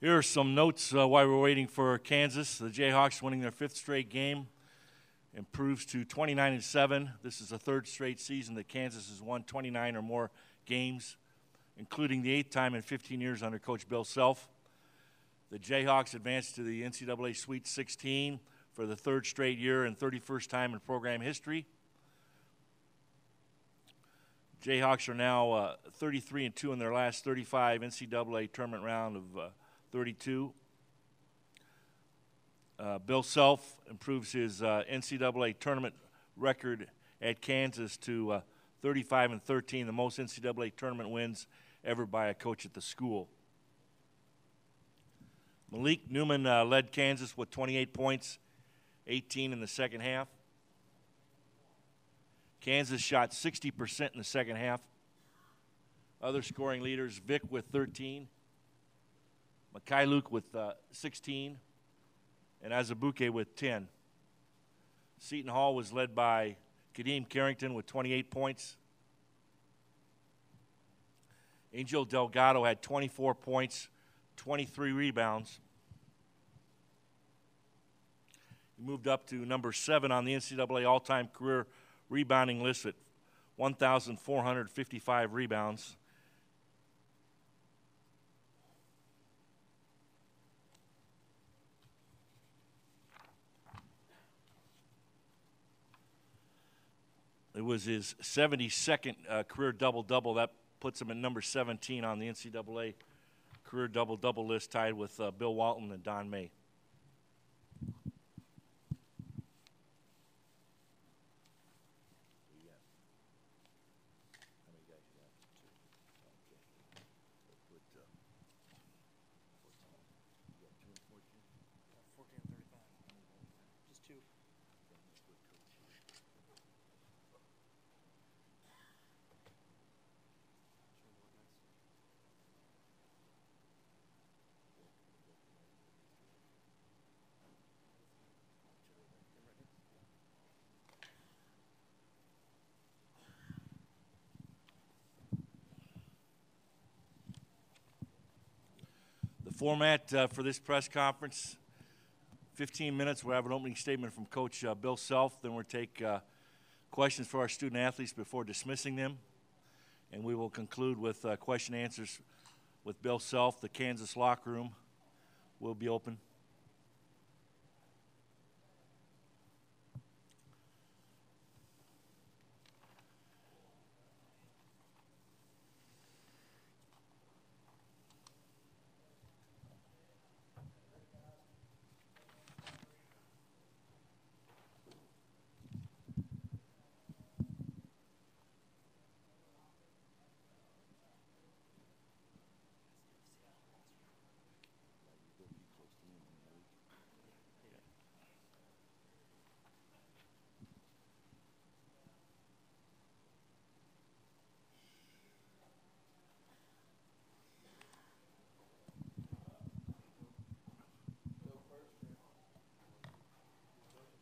Here are some notes while we're waiting for Kansas. The Jayhawks winning their 5th straight game improves to 29-7. This is the 3rd straight season that Kansas has won 29 or more games, including the 8th time in 15 years under Coach Bill Self. The Jayhawks advanced to the NCAA Sweet 16 for the 3rd straight year and 31st time in program history. Jayhawks are now 33-2 in their last 35 NCAA tournament round of 32. Bill Self improves his NCAA tournament record at Kansas to 35-13, the most NCAA tournament wins ever by a coach at the school. Malik Newman led Kansas with 28 points, 18 in the second half. Kansas shot 60% in the second half. Other scoring leaders, Vic with 13, Mikhailuk with 16, and Azubuike with 10. Seton Hall was led by Kadeem Carrington with 28 points. Angel Delgado had 24 points, 23 rebounds. He moved up to number 7 on the NCAA all-time career rebounding list at 1,455 rebounds. It was his 72nd career double-double. That puts him at number 17 on the NCAA career double-double list, tied with Bill Walton and Don May. Format for this press conference, 15 minutes. We'll have an opening statement from Coach Bill Self. Then we'll take questions for our student athletes before dismissing them. And we will conclude with question and answers with Bill Self. The Kansas locker room will be open.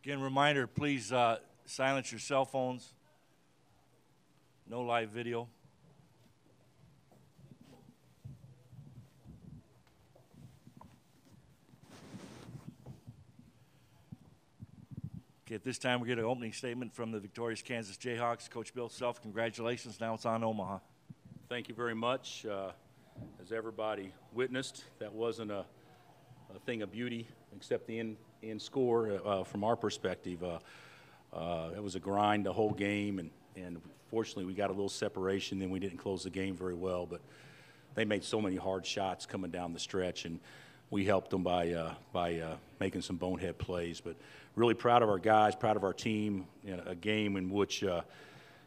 Again, reminder, please silence your cell phones. No live video. Okay, at this time we get an opening statement from the victorious Kansas Jayhawks. Coach Bill Self, congratulations. Now it's on Omaha. Thank you very much. As everybody witnessed, that wasn't a thing of beauty, except the end score from our perspective. It was a grind the whole game, and fortunately we got a little separation, then we didn't close the game very well, but they made so many hard shots coming down the stretch, and we helped them by making some bonehead plays. But really proud of our guys, proud of our team in a game in which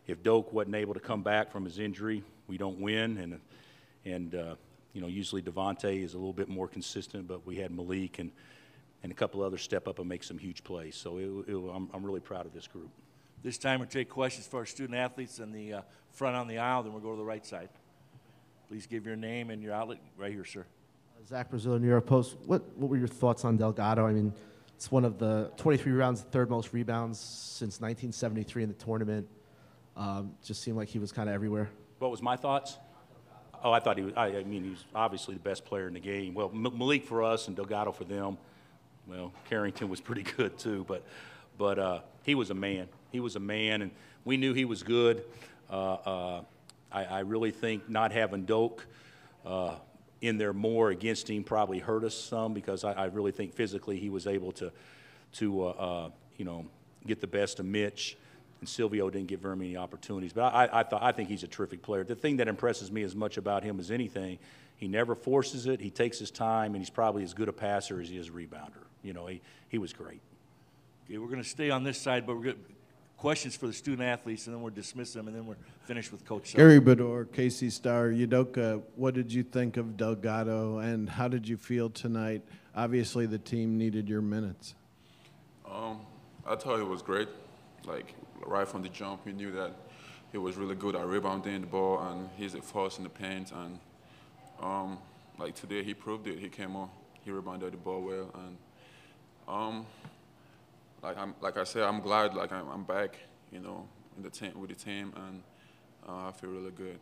if Doak wasn't able to come back from his injury, we don't win, and you know, usually Devontae is a little bit more consistent, but we had Malik and a couple others step up and make some huge plays. So I'm really proud of this group. This time we'll take questions for our student athletes in the front on the aisle, then we'll go to the right side. Please give your name and your outlet. Right here, sir. Zach Brazil, New York Post. What were your thoughts on Delgado? I mean, it's one of the 23 rebounds, the 3rd most rebounds since 1973 in the tournament. Just seemed like he was kind of everywhere. What was my thoughts? I thought he was. I mean, he was obviously the best player in the game. Well, Malik for us and Delgado for them. Well, Carrington was pretty good too, but he was a man. He was a man, and we knew he was good. I really think not having Doak in there more against him probably hurt us some, because I really think physically he was able to you know, get the best of Mitch, and Silvio didn't get very many opportunities. But I think he's a terrific player. The thing that impresses me as much about him as anything, he never forces it. He takes his time, and he's probably as good a passer as he is a rebounder. You know, he was great. Okay, we're going to stay on this side, but we're going questions for the student athletes, and then we'll dismiss them, and then we're finished with Coach Seton. Gary Bedore, KC Star, Udoka, what did you think of Delgado, and how did you feel tonight? Obviously, the team needed your minutes. I thought it was great. Like, right from the jump, we knew that he was really good at rebounding the ball, and he's a force in the paint. And like today, he proved it. He came on, he rebounded the ball well, and like I said, I'm glad. Like I'm back, you know, in the team with the team, and I feel really good.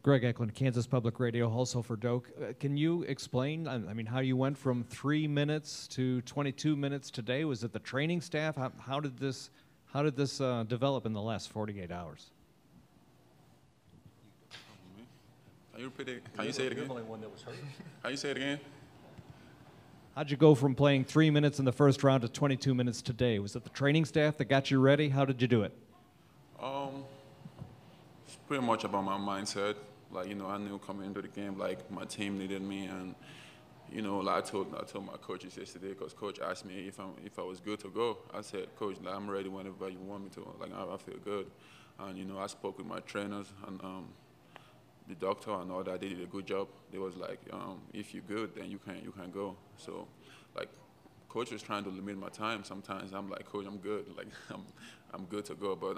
Greg Eklund, Kansas Public Radio, also for Doak. Can you explain, I mean, how you went from 3 minutes to 22 minutes today? Was it the training staff? How did this develop in the last 48 hours? Can you repeat it? Can you say it again? Can you say it again? How'd you go from playing 3 minutes in the first round to 22 minutes today? Was it the training staff that got you ready? How did you do it? It's pretty much about my mindset. Like, you know, I knew coming into the game, like, my team needed me, and, you know, like I told my coaches yesterday, because Coach asked me if I was good to go. I said, Coach, like, I'm ready whenever you want me to. Like, I feel good. And, you know, I spoke with my trainers and the doctor and all that. They did a good job. They was like, if you're good, then you can go. So, like, Coach was trying to limit my time. Sometimes I'm like, Coach, I'm good. Like, I'm good to go. But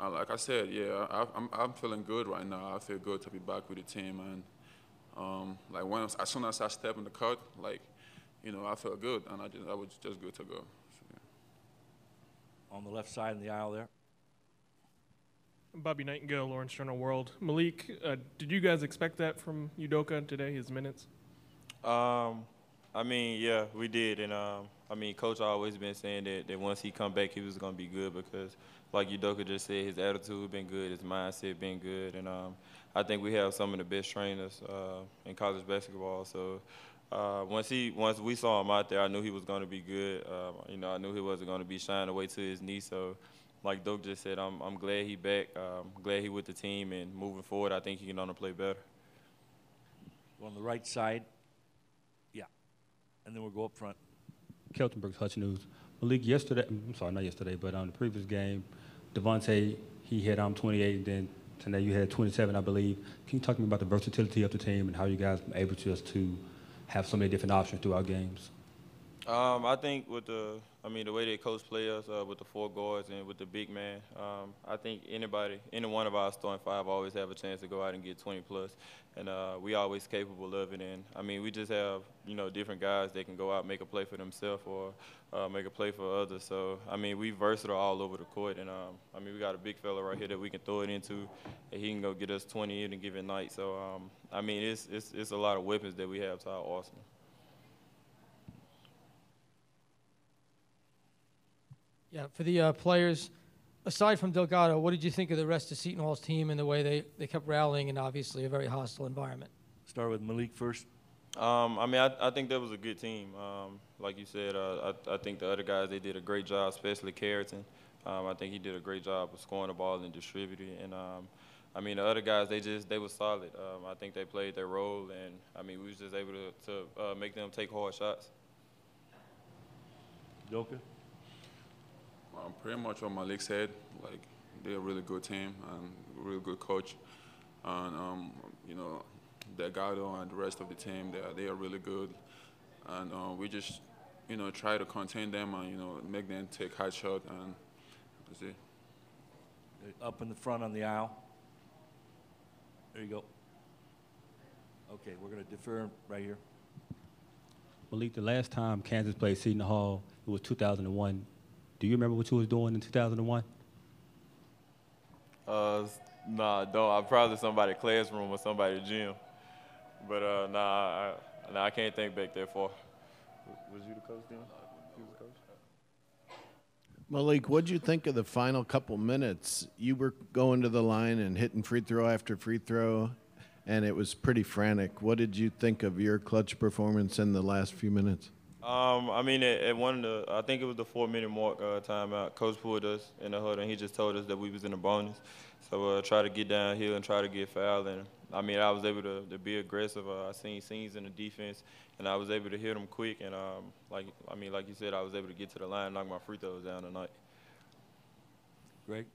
like I said, yeah, I'm feeling good right now. I feel good to be back with the team, and like as soon as I step in the court, like, you know, I felt good, and I was just good to go. So, yeah. On the left side of the aisle there. Bobby Nightingale, Lawrence Journal World. Malik, did you guys expect that from Udoka today, his minutes? I mean, yeah, we did, and I mean, Coach always been saying that once he come back, he was gonna be good, because, like Udoka just said, his attitude been good, his mindset been good, and I think we have some of the best trainers in college basketball. So once we saw him out there, I knew he was gonna be good. You know, I knew he wasn't gonna be shying away to his knee. So, like Doak just said, I'm glad he back. Glad he with the team, and moving forward, I think he can only play better. On the right side. Yeah. And then we'll go up front. Kelton Brooks, Hutch News. Malik, yesterday, I'm sorry, not yesterday, but on the previous game, Devontae, he had 28, and then tonight you had 27, I believe. Can you talk to me about the versatility of the team and how you guys were able to have so many different options throughout games? I think with the way that coach play us with the 4 guards and with the big man, I think any one of our starting 5 always have a chance to go out and get 20 plus, and we always capable of it. And I mean, we just have, you know, different guys that can go out and make a play for themselves or make a play for others. So I mean, we versatile all over the court, and I mean, we got a big fella right here that we can throw it into, and he can go get us 20 in a given night. So I mean, it's a lot of weapons that we have to our arsenal. Yeah, for the players, aside from Delgado, what did you think of the rest of Seton Hall's team and the way they kept rallying in obviously a very hostile environment? Start with Malik first. I mean, I think that was a good team. Like you said, I think the other guys, they did a great job, especially Carrington. I think he did a great job of scoring the ball and distributing. And I mean, the other guys, they were solid. I think they played their role, and I mean, we was just able to make them take hard shots. Udoka? Pretty much what Malik said. Like, they're a really good team and a really good coach. And, you know, Delgado and the rest of the team, they are really good. And we just, you know, try to contain them and, you know, make them take high shot, and that's it. Up in the front on the aisle. There you go. Okay, we're going to defer right here. Malik, the last time Kansas played Seton Hall, it was 2001. Do you remember what you was doing in 2001? Nah, don't. I'm probably somebody's classroom or somebody's gym. But I can't think back that far. Was you the coach then? You was the coach? Malik, what'd you think of the final couple minutes? You were going to the line and hitting free throw after free throw, and it was pretty frantic. What did you think of your clutch performance in the last few minutes? I mean, at one of the, I think it was the 4-minute mark timeout, Coach pulled us in the huddle, and he just told us that we was in a bonus. So try to get downhill and try to get fouled. And, I mean, I was able to be aggressive. I seen scenes in the defense, and I was able to hit them quick. And, like you said, I was able to get to the line and knock my free throws down tonight. Greg?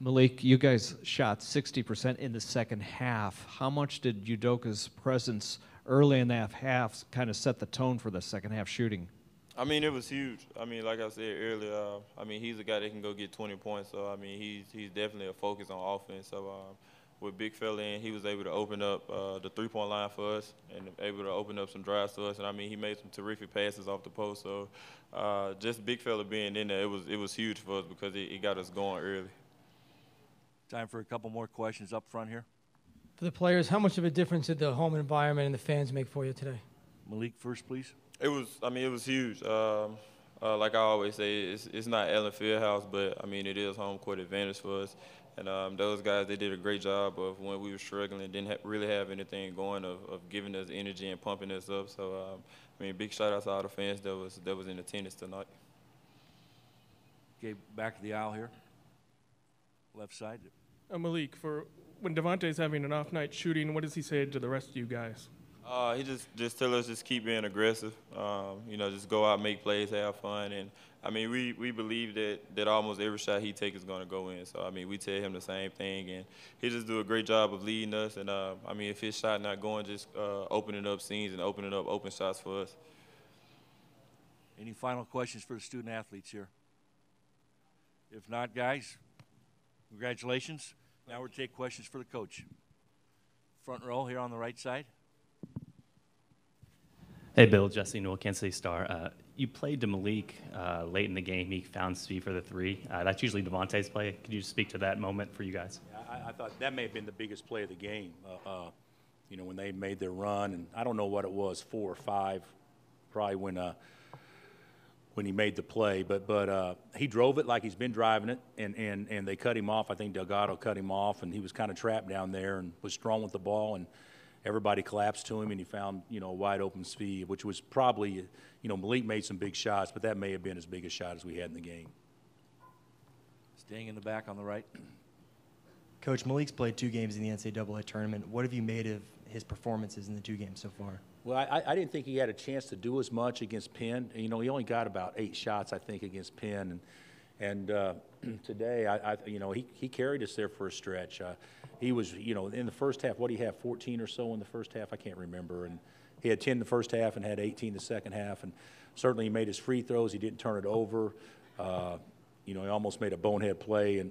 Malik, you guys shot 60% in the second half. How much did Udoka's presence early in that half kind of set the tone for the second half shooting? I mean, it was huge. I mean, like I said earlier, I mean, he's a guy that can go get 20 points. So, I mean, he's definitely a focus on offense. So, with Big Fella in, he was able to open up the three-point line for us and able to open up some drives to us. And, I mean, he made some terrific passes off the post. So, just Big Fella being in there, it was huge for us because it got us going early. Time for a couple more questions up front here. For the players, how much of a difference did the home environment and the fans make for you today? Malik, first, please. It was huge. Like I always say, it's not Allen Fieldhouse, but, I mean, it is home court advantage for us. And those guys, they did a great job of when we were struggling, didn't really have anything going of giving us energy and pumping us up. So, I mean, big shout-out to all the fans that was in attendance tonight. Okay, back to the aisle here. Left side. Malik, for when Devontae's having an off night shooting, what does he say to the rest of you guys? He just tell us just keep being aggressive. Just go out, make plays, have fun, and I mean we believe that almost every shot he takes is going to go in. So I mean we tell him the same thing, and he just do a great job of leading us. And I mean if his shot not going, just opening up scenes and opening up open shots for us. Any final questions for the student athletes here? If not, guys, congratulations. Now we'll take questions for the coach. Front row here on the right side. Hey, Bill, Jesse Newell, Kansas City Star. You played to Malik late in the game. He found speed for the three. That's usually Devontae's play. Could you speak to that moment for you guys? Yeah, I thought that may have been the biggest play of the game. When they made their run, and I don't know what it was, 4 or 5, probably when he made the play. But he drove it like he's been driving it, and they cut him off. I think Delgado cut him off, and he was kind of trapped down there and was strong with the ball, and everybody collapsed to him, and he found, a wide open speed, which was probably, Malik made some big shots, but that may have been as big a shot as we had in the game. Staying in the back on the right. Coach, Malik's played 2 games in the NCAA tournament. What have you made of his performances in the 2 games so far? Well, I didn't think he had a chance to do as much against Penn. He only got about 8 shots, I think, against Penn, and today, he carried us there for a stretch. He was, in the first half, what did he have, 14 or so in the first half? I can't remember. And he had 10 in the first half and had 18 the second half. And certainly he made his free throws. He didn't turn it over. He almost made a bonehead play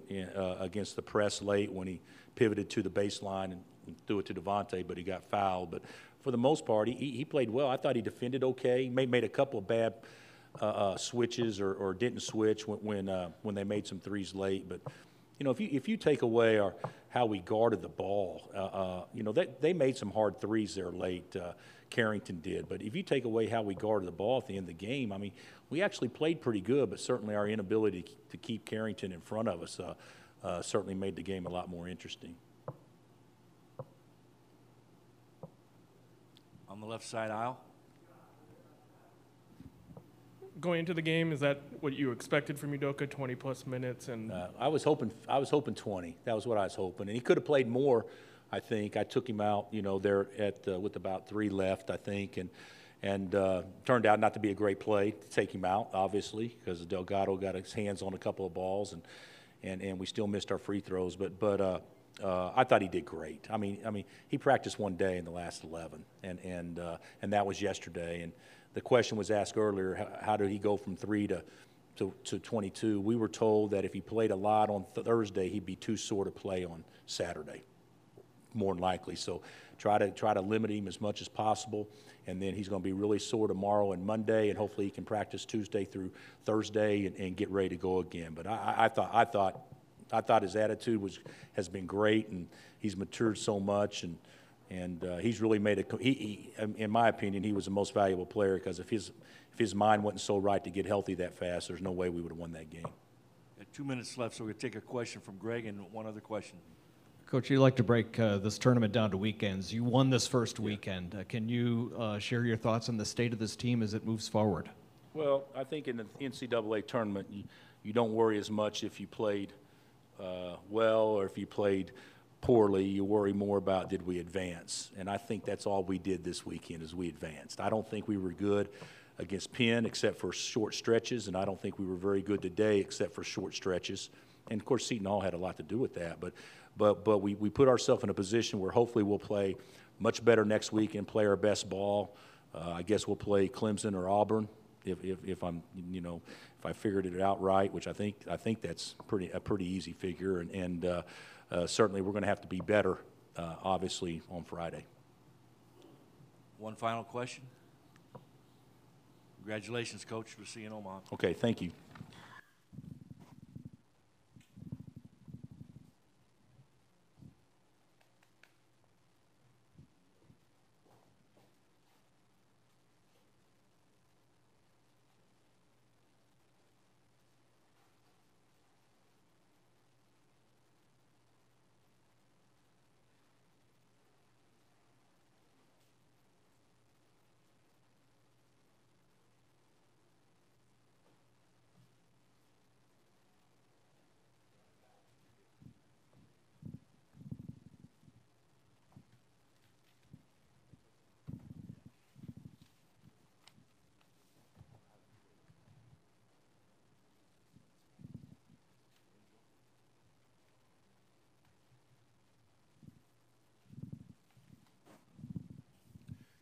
against the press late when he pivoted to the baseline and threw it to Devontae, but he got fouled. But for the most part, he played well. I thought he defended okay. He made a couple of bad switches or didn't switch when they made some threes late. But if you take away how we guarded the ball, they made some hard threes there late. Carrington did. But if you take away how we guarded the ball at the end of the game, I mean, we actually played pretty good, but certainly our inability to keep Carrington in front of us certainly made the game a lot more interesting. On the left side aisle. Going into the game, is that what you expected from Udoka, 20-plus minutes? And I was hoping 20. That was what I was hoping. And he could have played more, I think. I took him out, there with about 3 left, I think. And turned out not to be a great play to take him out, obviously, because Delgado got his hands on a couple of balls, and we still missed our free throws. But I thought he did great. I mean, he practiced one day in the last 11, and that was yesterday. And the question was asked earlier, how did he go from 3 to 22? We were told that if he played a lot on Thursday, he'd be too sore to play on Saturday, more than likely. So try to limit him as much as possible, and then he's going to be really sore tomorrow and Monday, and hopefully he can practice Tuesday through Thursday and get ready to go again. But I thought I thought his attitude has been great, and he's matured so much, and he's really made in my opinion, he was the most valuable player, because if his mind wasn't so right to get healthy that fast, there's no way we would have won that game. 2 minutes left, so we're going to take a question from Greg and one other question. Coach, you like to break this tournament down to weekends. You won this first weekend. Can you share your thoughts on the state of this team as it moves forward? Well, I think in the NCAA tournament, you don't worry as much if you played well or if you played poorly. You worry more about, did we advance? And I think that's all we did this weekend, is we advanced. I don't think we were good against Penn except for short stretches, and I don't think we were very good today except for short stretches. And, of course, Seton Hall had a lot to do with that. But we put ourselves in a position where hopefully we'll play much better next week and play our best ball. I guess we'll play Clemson or Auburn if I'm, if I figured it out right, which I think that's a pretty easy figure. And certainly we're going to have to be better, obviously, on Friday. One final question. Congratulations, Coach. We'll see you in Omaha. Okay, thank you.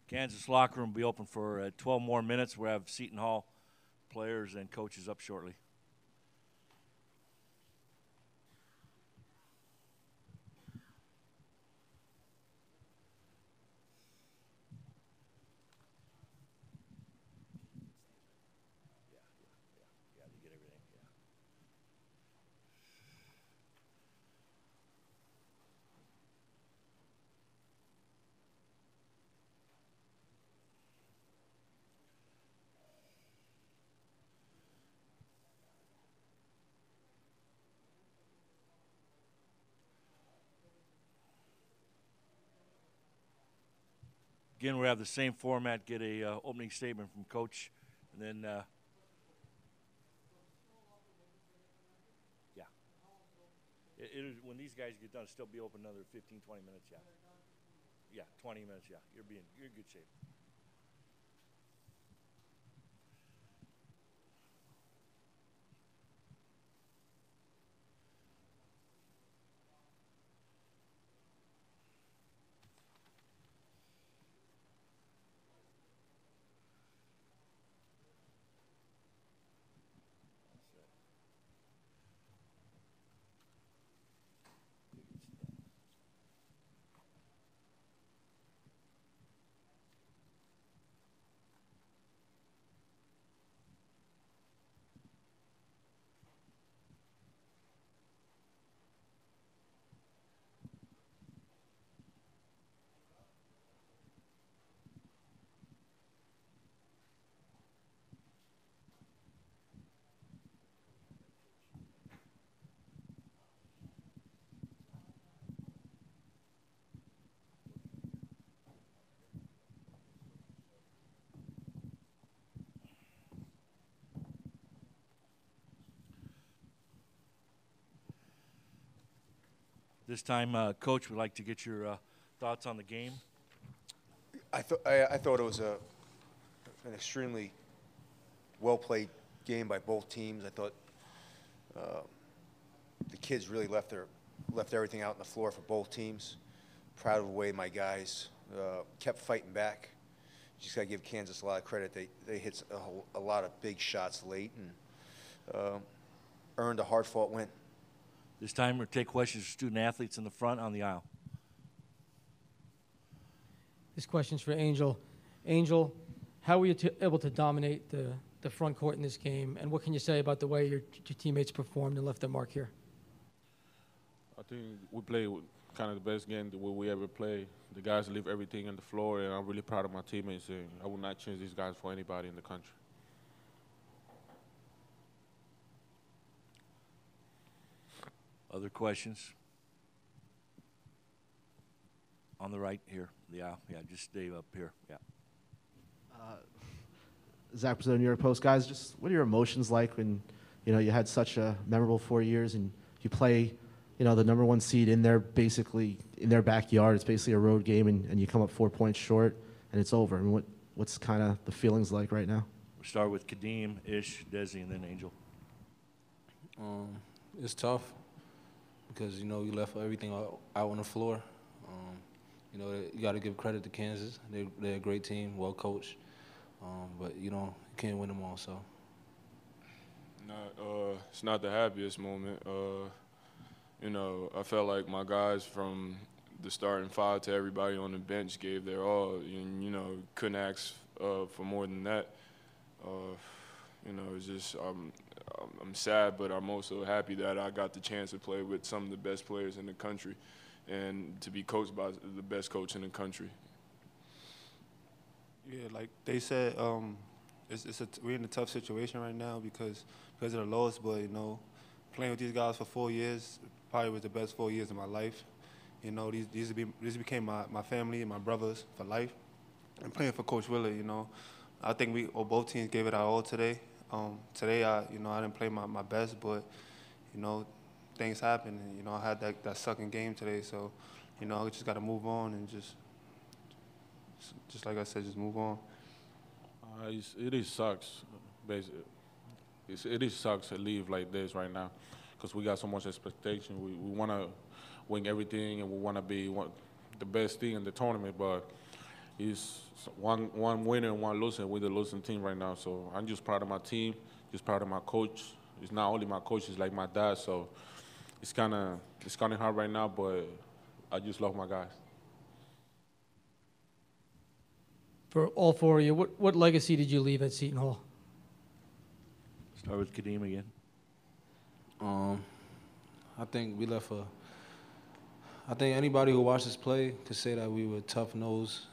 Kansas locker room will be open for 12 more minutes. We'll have Seton Hall players and coaches up shortly. Again, we have the same format. Get a opening statement from Coach, and then when these guys get done, it'll still be open another 15, 20 minutes. Yeah, 20 minutes. Yeah, you're in good shape. This time, Coach, we'd like to get your thoughts on the game. I thought it was an extremely well-played game by both teams. I thought the kids really left everything out on the floor for both teams. Proud of the way my guys kept fighting back. Just got to give Kansas a lot of credit. They hit a lot of big shots late and earned a hard-fought win. This time, we'll take questions from student athletes in the front on the aisle. This question's for Angel. Angel, how were you able to dominate the front court in this game, and what can you say about the way your teammates performed and left their mark here? think we played kind of the best game that we ever played. The guys leave everything on the floor, and I'm really proud of my teammates, and I would not change these guys for anybody in the country. Other questions? On the right here, the aisle. Yeah, just Dave up here. Yeah. Zach Brazil, New York Post. Guys, just what are your emotions like when, you had such a memorable 4 years and you play, the #1 seed in their basically in their backyard. It's basically a road game, and you come up 4 points short, and it's over. I mean, what's kind of the feelings like right now? We'll start with Kadeem, Ish, Desi, and then Angel. It's tough because you left everything out on the floor. You got to give credit to Kansas. They're a great team, well coached, but you can't win them all. So. It's not the happiest moment. I felt like my guys from the starting five to everybody on the bench gave their all, and couldn't ask for more than that. It's just I'm sad, but I'm also happy that I got the chance to play with some of the best players in the country, and to be coached by the best coach in the country. Yeah, like they said, we're in a tough situation right now because of the loss. But playing with these guys for 4 years probably was the best 4 years of my life. These became my family and my brothers for life. And playing for Coach Willard, I think both teams gave it our all today. Today, I didn't play my best, but things happen, and I had that sucking game today. So, I just got to move on and just like I said, just move on. It sucks, basically. It sucks to leave like this right now, because we got so much expectation. We want to win everything, and we want to be the best team in the tournament. But it's one winner and one loser. We're the losing team right now. So I'm just proud of my team, just proud of my coach. It's not only my coach; it's like my dad. So it's kind of hard right now, but I just love my guys. For all four of you, what legacy did you leave at Seton Hall? Start with Kadeem again. I think we left I think anybody who watched us play could say that we were tough-nosed,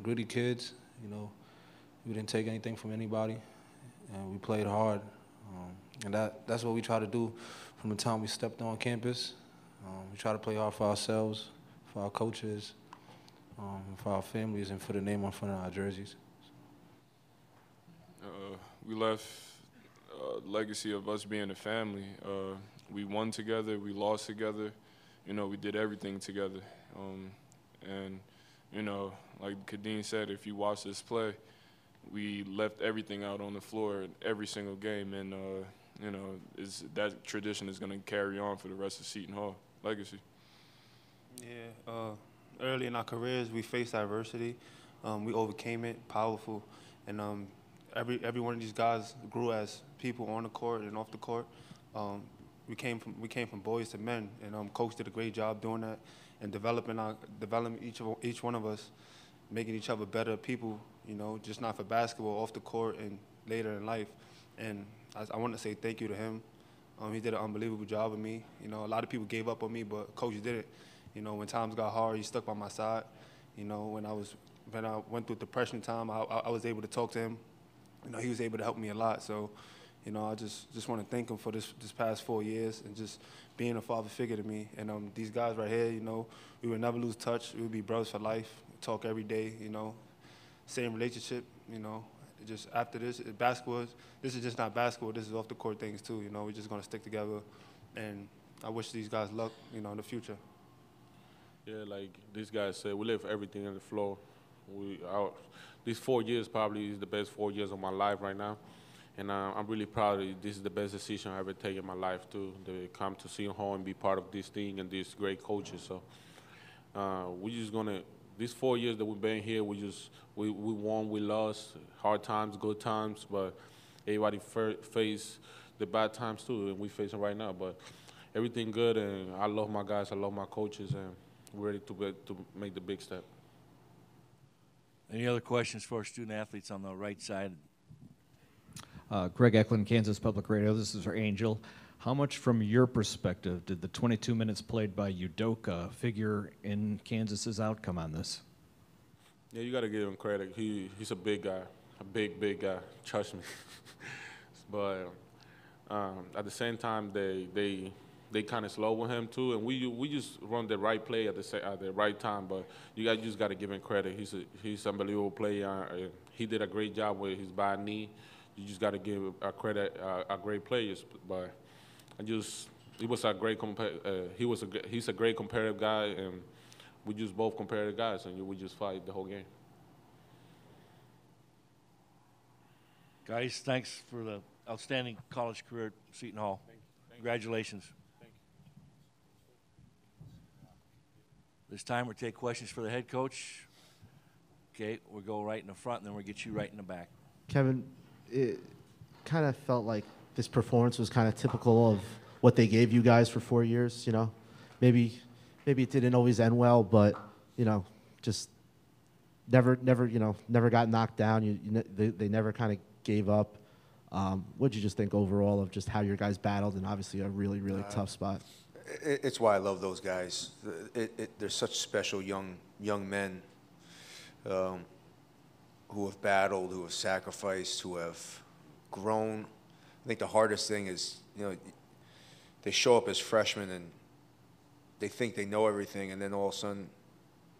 gritty kids. We didn't take anything from anybody, and we played hard. And that's what we try to do from the time we stepped on campus. We try to play hard for ourselves, for our coaches, for our families, and for the name on front of our jerseys. We left a legacy of us being a family. We won together, we lost together. We did everything together. And like Kadeem said, if you watch us play, we left everything out on the floor every single game. And, that tradition is going to carry on for the rest of Seton Hall legacy. Yeah. Early in our careers, we faced adversity. We overcame it, powerful. And every one of these guys grew as people on the court and off the court. We came from boys to men, and Coach did a great job doing that and developing each one of us, making each other better people. Just not for basketball, off the court and later in life. And I want to say thank you to him. He did an unbelievable job with me. A lot of people gave up on me, but Coach did it. When times got hard, he stuck by my side. When I went through depression time, I was able to talk to him. He was able to help me a lot. So, I just want to thank him for this past 4 years and just being a father figure to me. And these guys right here, we would never lose touch. We would be brothers for life. Talk every day. Same relationship. Just after this, basketball. This is just not basketball. This is off the court things too. We're just gonna stick together. And I wish these guys luck. In the future. Yeah, like these guys said, we left everything on the floor. These 4 years probably is the best 4 years of my life right now. And I'm really proud of this is the best decision I ever taken in my life, too, to come to Seton Hall and be part of this thing and these great coaches. So we're just going to, these 4 years that we've been here, we won, we lost, hard times, good times, but everybody face the bad times, too, and we face them right now. But everything good, and I love my guys, I love my coaches, and we're ready to make the big step. Any other questions for our student athletes on the right side? Greg Eklund, Kansas Public Radio. This is for Angel. How much, from your perspective, did the 22 minutes played by Udoka figure in Kansas's outcome on this? Yeah, you got to give him credit. He's a big guy, a big guy. Trust me. But at the same time, they kind of slow with him too, and we just run the right play at the right time. But you just got to give him credit. He's an unbelievable player. He did a great job with his bad knee. You just got to give a credit a great players. But he was a great he's a great competitive guy, and we just both competitive guys, and we just fight the whole game. Guys, thanks for the outstanding college career at Seton Hall. Congratulations. This time we'll take questions for the head coach. Okay, we'll go right in the front, and then we'll get you right in the back. Kevin, it kind of felt like this performance was kind of typical of what they gave you guys for 4 years. You know, maybe it didn't always end well, but just never got knocked down. They never kind of gave up. What did you just think overall of just how your guys battled, and obviously a really tough spot? It's why I love those guys. They're such special young men who have battled, who have sacrificed, who have grown. I think the hardest thing is, they show up as freshmen and they think they know everything, and then all of a sudden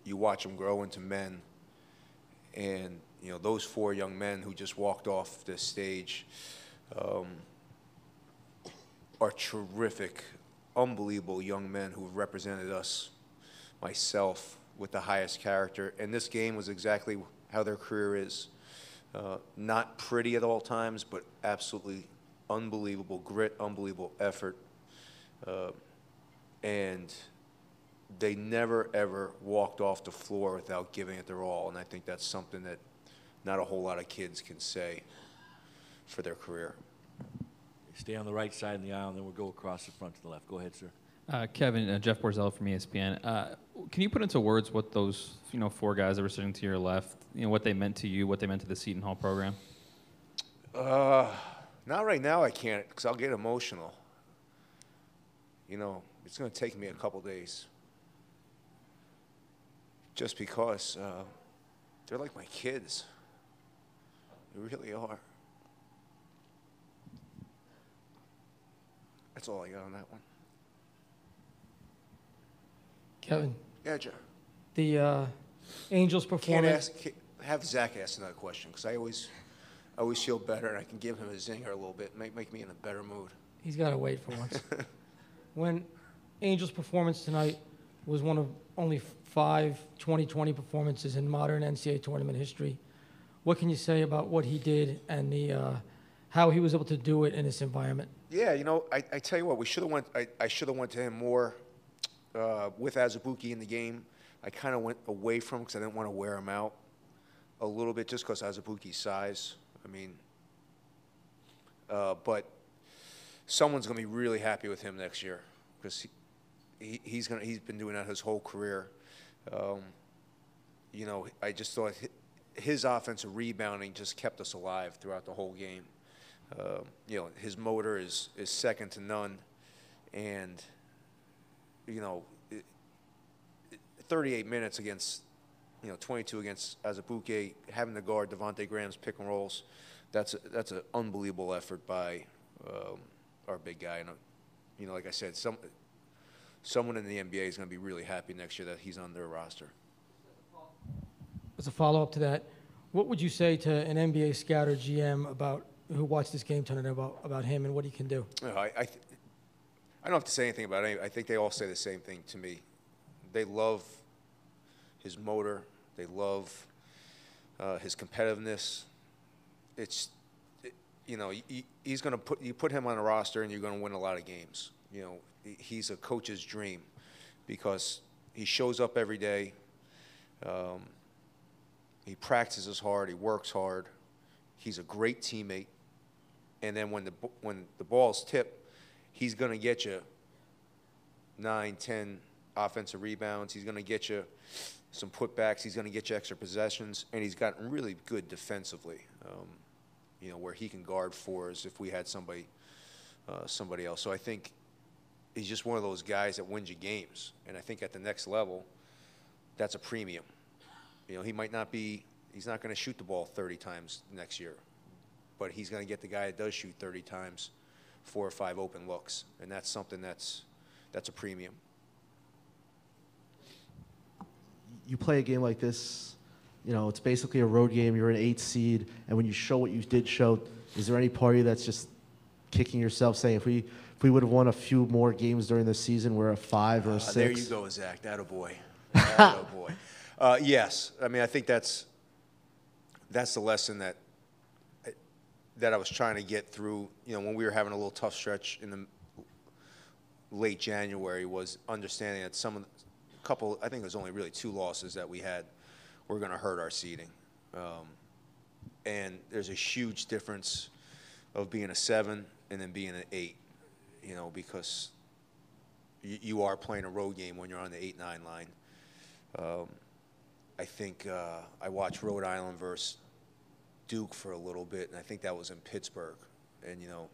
you watch them grow into men. And those 4 young men who just walked off this stage are terrific, unbelievable young men who have represented us, myself, with the highest character. And this game was exactly how their career is. Not pretty at all times, but absolutely unbelievable grit, unbelievable effort. And they never, ever walked off the floor without giving it their all. And I think that's something that not a whole lot of kids can say for their career. Stay on the right side of the aisle, and then we'll go across the front to the left. Go ahead, sir. Kevin, Jeff Borzello from ESPN. Can you put into words what those 4 guys that were sitting to your left, what they meant to you, what they meant to the Seton Hall program? Not right now, I can't, because I'll get emotional. It's going to take me a couple days. Just because they're like my kids. They really are. That's all I got on that one. Kevin. Yeah, Joe. The Angels' performance. Have Zach ask another question, because I always feel better, and I can give him a zinger a little bit, make me in a better mood. He's got to wait for once. When Angels' performance tonight was one of only 5 2020 performances in modern NCAA tournament history, what can you say about what he did and how he was able to do it in this environment? Yeah, I tell you what, I should have went to him more with Azubuike in the game. I kind of went away from him because I didn't want to wear him out a little bit, just because Azubuike's size. But someone's going to be really happy with him next year, because he's been doing that his whole career. I just thought his offensive rebounding just kept us alive throughout the whole game. His motor is second to none, and 38 minutes against 22 against Azubuike, having to guard Devontae Graham's pick and rolls, that's an unbelievable effort by our big guy. And like I said, someone in the NBA is going to be really happy next year that he's on their roster. As a follow-up to that, what would you say to an NBA scout or GM who watched this game tonight about him and what he can do? I don't have to say anything about it. I think they all say the same thing to me. They love his motor. They love his competitiveness. He's going to you put him on a roster and you're going to win a lot of games. He's a coach's dream, because he shows up every day. He practices hard. He works hard. He's a great teammate. And then when the ball's tipped, he's going to get you 9, 10 offensive rebounds. He's going to get you some putbacks. He's going to get you extra possessions. And he's gotten really good defensively, where he can guard fours if we had somebody somebody else. So I think he's just one of those guys that wins you games. And I think at the next level, that's a premium. You know, he might not be, he's not going to shoot the ball 30 times next year, but he's going to get the guy that does shoot 30 times 4 or 5 open looks. And that's something that's a premium. You play a game like this, you know, it's basically a road game. You're an 8 seed, and when you show what you did show, is there any part of you that's just kicking yourself, saying if we would have won a few more games during the season, we're a 5 or a 6? There you go, Zach. Attaboy. Attaboy. Yes. I mean, I think that's the lesson that I was trying to get through. You know, when we were having a little tough stretch in the late January, was understanding that I think it was only really 2 losses that we had were going to hurt our seeding. And there's a huge difference of being a 7 and then being an 8, you know, because you are playing a road game when you're on the 8-9 line. I think I watched Rhode Island versus Duke for a little bit, and I think that was in Pittsburgh. And, you know,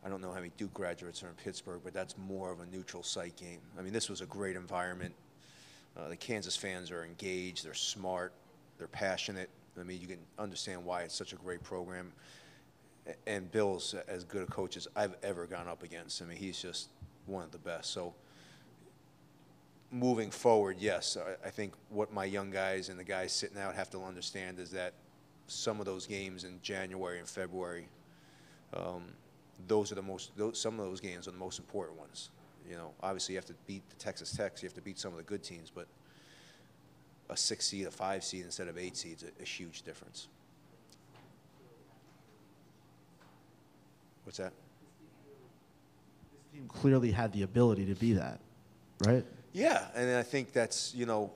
I don't know how many Duke graduates are in Pittsburgh, but that's more of a neutral site game. I mean, this was a great environment. The Kansas fans are engaged, they're smart, they're passionate. I mean, you can understand why it's such a great program. And Bill's as good a coach as I've ever gone up against. I mean, he's just one of the best. So moving forward, yes, I think what my young guys and the guys sitting out have to understand is that some of those games in January and February, some of those games are the most important ones. You know, obviously you have to beat the Texas Techs, you have to beat some of the good teams, but a 6 seed, a 5 seed instead of 8 seeds, a huge difference. What's that? This team clearly had the ability to be that, right? Yeah, and I think that's, you know,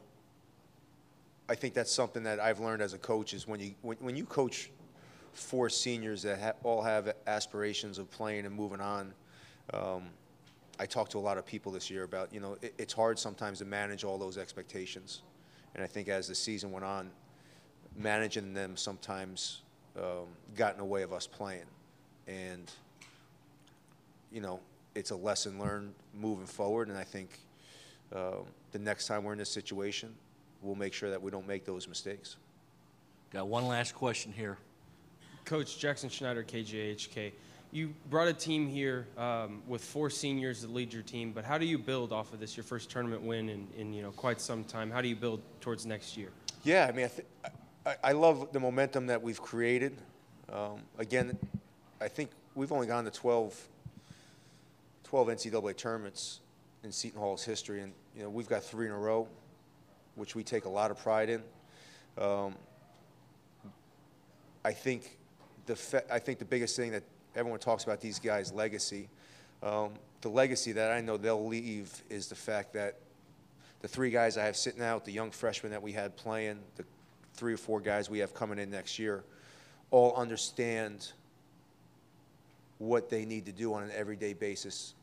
I think that's something that I've learned as a coach is when you coach 4 seniors that all have aspirations of playing and moving on. I talked to a lot of people this year about, you know, it's hard sometimes to manage all those expectations. And I think as the season went on, managing them sometimes got in the way of us playing. And, you know, it's a lesson learned moving forward. And I think the next time we're in this situation, we'll make sure that we don't make those mistakes. Got one last question here. Coach Jackson Schneider, KJHK. You brought a team here with 4 seniors that lead your team, but how do you build off of this, your first tournament win in you know, quite some time? How do you build towards next year? Yeah, I mean, I love the momentum that we've created. Again, I think we've only gone to 12 NCAA tournaments in Seton Hall's history, and you know, we've got 3 in a row, which we take a lot of pride in. I think the biggest thing that everyone talks about these guys' legacy. The legacy that I know they'll leave is the fact that the 3 guys I have sitting out, the young freshmen that we had playing, the 3 or 4 guys we have coming in next year, all understand what they need to do on an everyday basis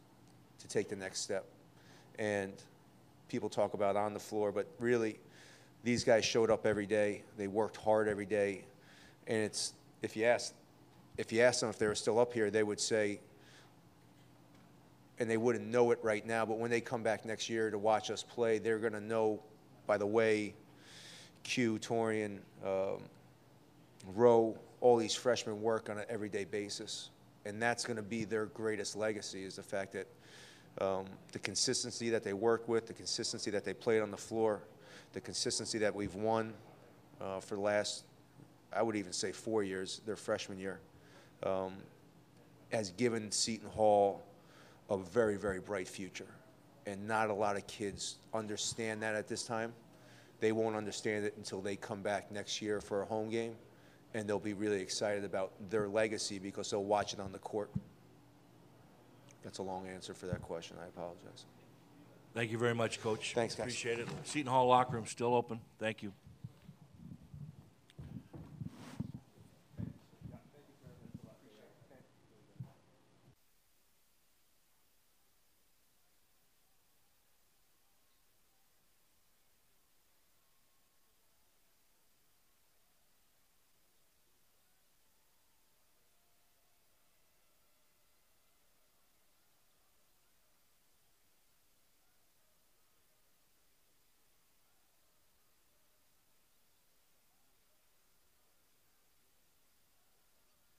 to take the next step. And people talk about on the floor, but really, these guys showed up every day. They worked hard every day. And it's, if you ask them if they were still up here, they would say, and they wouldn't know it right now, but when they come back next year to watch us play, they're going to know by the way Q, Torian, Rowe, all these freshmen work on an everyday basis. And that's going to be their greatest legacy, is the fact that the consistency that they work with, the consistency that they played on the floor, the consistency that we've won for the last, I would even say 4 years, their freshman year, has given Seton Hall a very, very bright future. And not a lot of kids understand that at this time. They won't understand it until they come back next year for a home game, and they'll be really excited about their legacy because they'll watch it on the court. That's a long answer for that question. I apologize. Thank you very much, Coach. Thanks, guys. Appreciate it. Seton Hall locker room still open. Thank you.